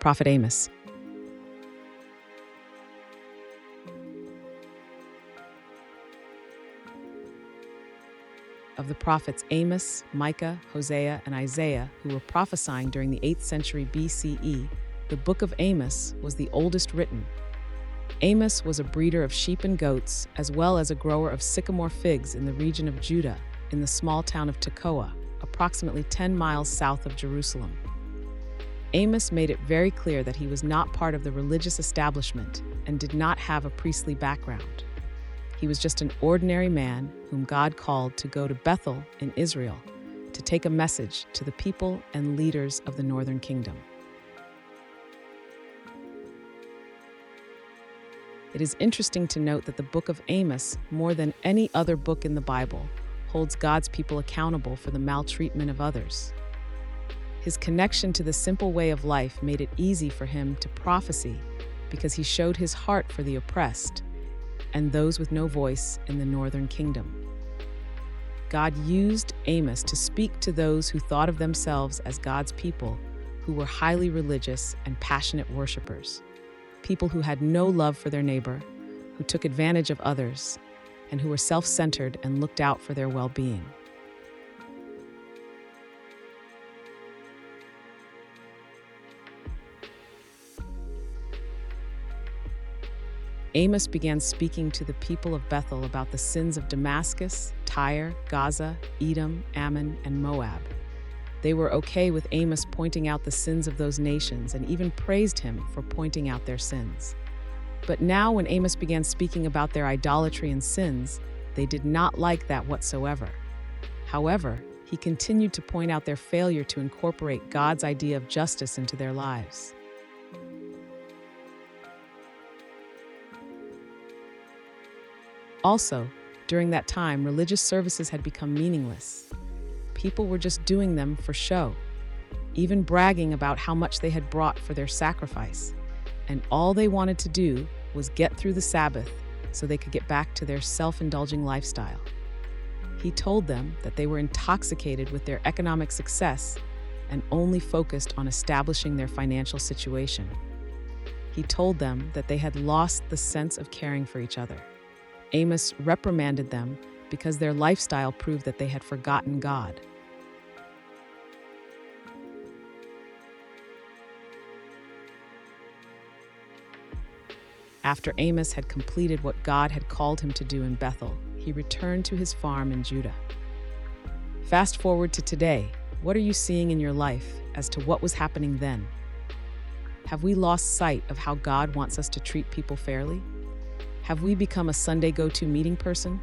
Prophet Amos. Of the prophets Amos, Micah, Hosea, and Isaiah, who were prophesying during the 8th century BCE, the book of Amos was the oldest written. Amos was a breeder of sheep and goats, as well as a grower of sycamore figs in the region of Judah, in the small town of Tekoa, approximately 10 miles south of Jerusalem. Amos made it very clear that he was not part of the religious establishment and did not have a priestly background. He was just an ordinary man whom God called to go to Bethel in Israel to take a message to the people and leaders of the northern kingdom. It is interesting to note that the book of Amos, more than any other book in the Bible, holds God's people accountable for the maltreatment of others. His connection to the simple way of life made it easy for him to prophesy because he showed his heart for the oppressed and those with no voice in the northern kingdom. God used Amos to speak to those who thought of themselves as God's people, who were highly religious and passionate worshipers, people who had no love for their neighbor, who took advantage of others, and who were self-centered and looked out for their well-being. Amos began speaking to the people of Bethel about the sins of Damascus, Tyre, Gaza, Edom, Ammon, and Moab. They were okay with Amos pointing out the sins of those nations and even praised him for pointing out their sins. But now when Amos began speaking about their idolatry and sins, they did not like that whatsoever. However, he continued to point out their failure to incorporate God's idea of justice into their lives. Also, during that time, religious services had become meaningless. People were just doing them for show, even bragging about how much they had brought for their sacrifice. And all they wanted to do was get through the Sabbath so they could get back to their self-indulging lifestyle. He told them that they were intoxicated with their economic success and only focused on establishing their financial situation. He told them that they had lost the sense of caring for each other. Amos reprimanded them because their lifestyle proved that they had forgotten God. After Amos had completed what God had called him to do in Bethel, he returned to his farm in Judah. Fast forward to today, what are you seeing in your life as to what was happening then? Have we lost sight of how God wants us to treat people fairly? Have we become a Sunday go-to meeting person?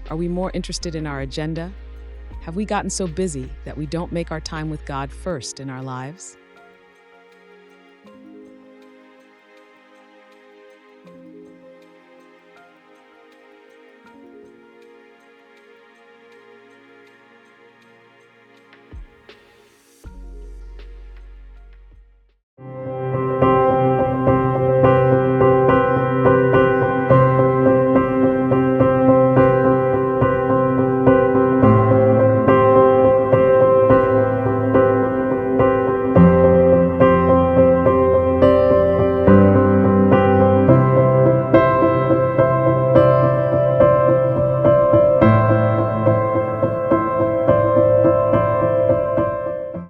Are we more interested in our agenda? Have we gotten so busy that we don't make our time with God first in our lives?